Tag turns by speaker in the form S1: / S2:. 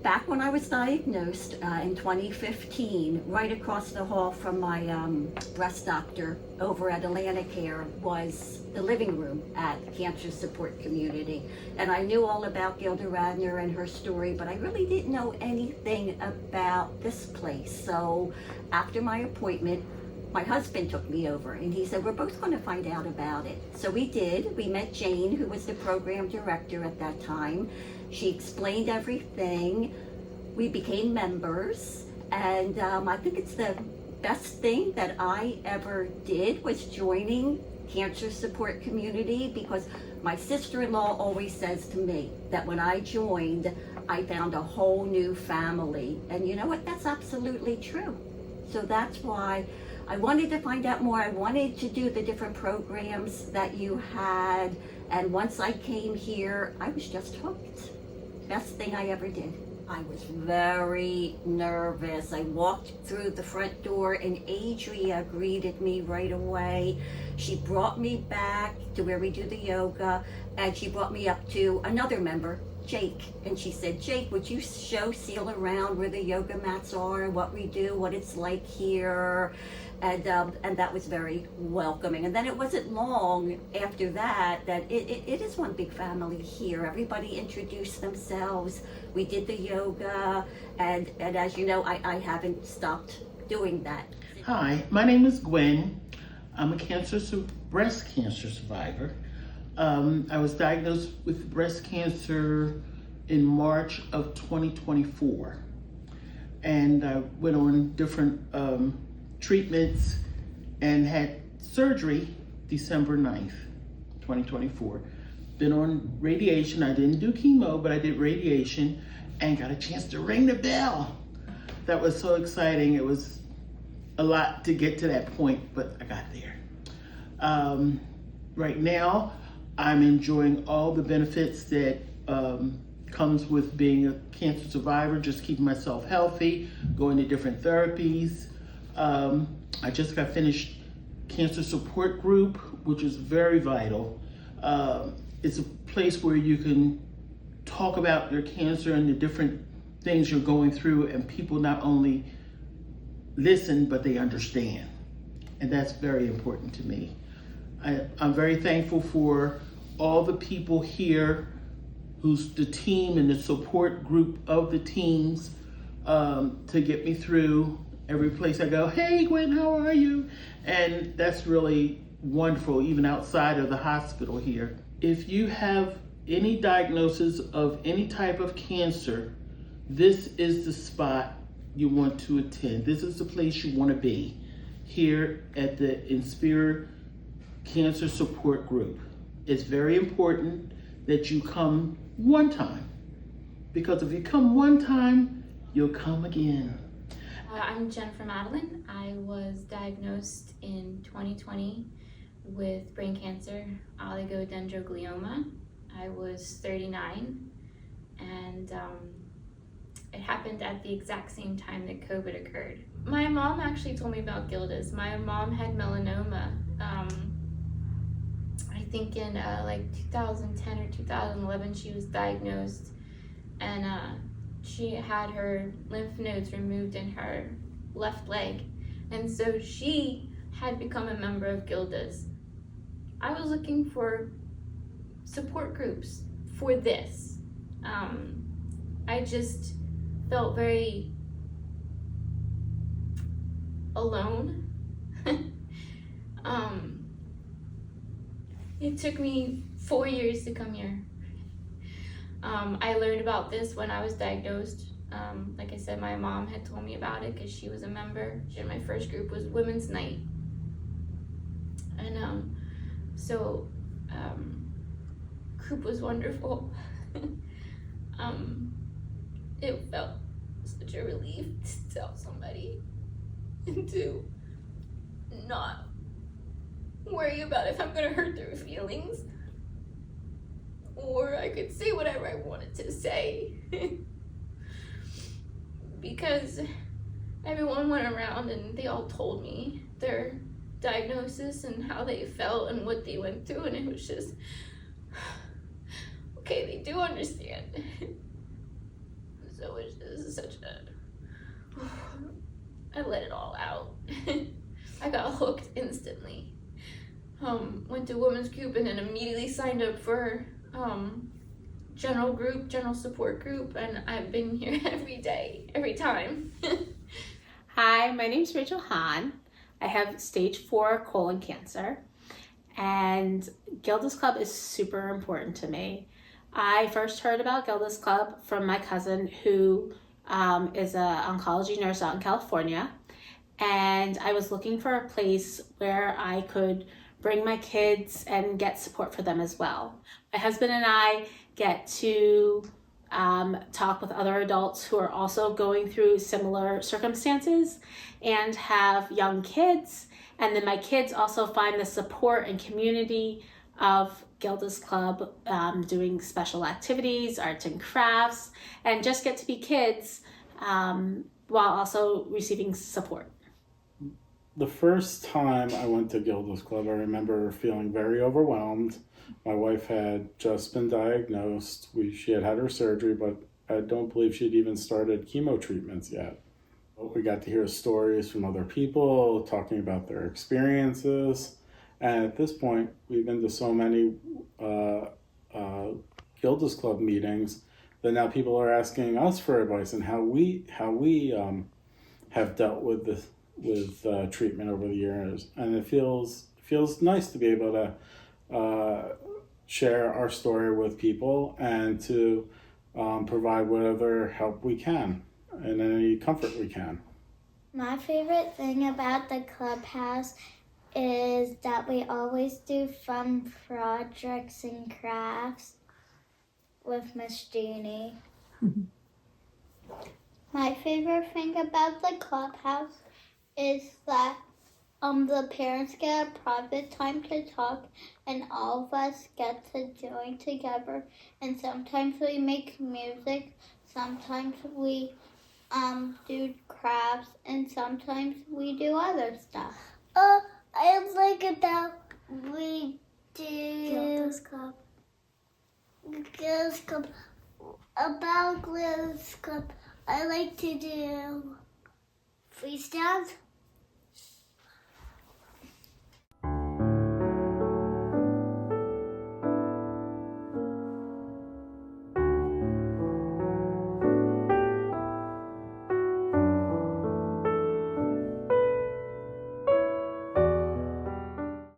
S1: Back when I was diagnosed in 2015, right across the hall from my breast doctor over at Atlantic Care was the living room at Cancer Support Community. And I knew all about Gilda Radner and her story, but I really didn't know anything about this place. So after my appointment, my husband took me over and he said, we're both going to find out about it. So we did. We met Jane, who was the program director at that time. She explained everything. We became members, and I think it's the best thing that I ever did was joining Cancer Support Community, because my sister-in-law always says to me that when I joined, I found a whole new family. And you know what? That's absolutely true. So that's why I wanted to find out more. I wanted to do the different programs that you had. And once I came here, I was just hooked. Best thing I ever did. I was very nervous. I walked through the front door and Adria greeted me right away. She brought me back to where we do the yoga, and she brought me up to another member, Jake. And she said, Jake, would you show Seal around where the yoga mats are, what we do, what it's like here? And that was very welcoming. And then it wasn't long after that it is one big family here. Everybody introduced themselves. We did the yoga, and as you know, I haven't stopped doing that.
S2: Hi, my name is Gwen. I'm a breast cancer survivor. I was diagnosed with breast cancer in March of 2024. And I went on different treatments and had surgery December 9th, 2024. Been on radiation. I didn't do chemo, but I did radiation and got a chance to ring the bell. That was so exciting. It was a lot to get to that point, but I got there. Right now, I'm enjoying all the benefits that comes with being a cancer survivor, just keeping myself healthy, going to different therapies. I just got finished Cancer Support Group, which is very vital. It's a place where you can talk about your cancer and the different things you're going through, and people not only listen, but they understand. And that's very important to me. I'm very thankful for all the people here who's the team and the support group of the teams to get me through every place I go. Hey Gwen, how are you? And that's really wonderful, even outside of the hospital here. If you have any diagnosis of any type of cancer, this is the spot you want to attend. This is the place you want to be, here at the Inspire Cancer Support Group. It's very important that you come one time, because if you come one time, you'll come again.
S3: I'm Jennifer Madeline. I was diagnosed in 2020 with brain cancer, oligodendroglioma. I was 39, and it happened at the exact same time that COVID occurred. My mom actually told me about Gilda's. My mom had melanoma. I think in like 2010 or 2011 she was diagnosed, and she had her lymph nodes removed in her left leg, and so she had become a member of Gilda's. I was looking for support groups for this. I just felt very alone. It took me 4 years to come here. I learned about this when I was diagnosed. Like I said, my mom had told me about it because she was a member. My first group was Women's Night. And group was wonderful. It felt such a relief to tell somebody and to not worry about if I'm gonna hurt their feelings, or I could say whatever I wanted to say. Because everyone went around and they all told me their diagnosis and how they felt and what they went through, and it was just, okay, they do understand. so it was such a, I let it all out. I got hooked instantly. Went to women's group and then immediately signed up for general support group, and I've been here every day, every time.
S4: Hi, my name's Rachel Hahn. I have stage 4 colon cancer, and Gilda's Club is super important to me. I first heard about Gilda's Club from my cousin, who is an oncology nurse out in California, and I was looking for a place where I could bring my kids and get support for them as well. My husband and I get to talk with other adults who are also going through similar circumstances and have young kids. And then my kids also find the support and community of Gilda's Club, doing special activities, arts and crafts, and just get to be kids while also receiving support.
S5: The first time I went to Gilda's Club, I remember feeling very overwhelmed. My wife had just been diagnosed. She had her surgery, but I don't believe she'd even started chemo treatments yet. We got to hear stories from other people talking about their experiences. And at this point, we've been to so many Gilda's Club meetings that now people are asking us for advice on how we have dealt with treatment over the years. And it feels nice to be able to share our story with people and to provide whatever help we can and any comfort we can.
S6: My favorite thing about the clubhouse is that we always do fun projects and crafts with Miss Jeannie. My favorite thing about the clubhouse is that the parents get a private time to talk, and all of us get to join together. And sometimes we make music, sometimes we do crafts, and sometimes we do other stuff. I like about we do Gilda's Club. Gilda's Club. About Gilda's Club, I like to do freestyles.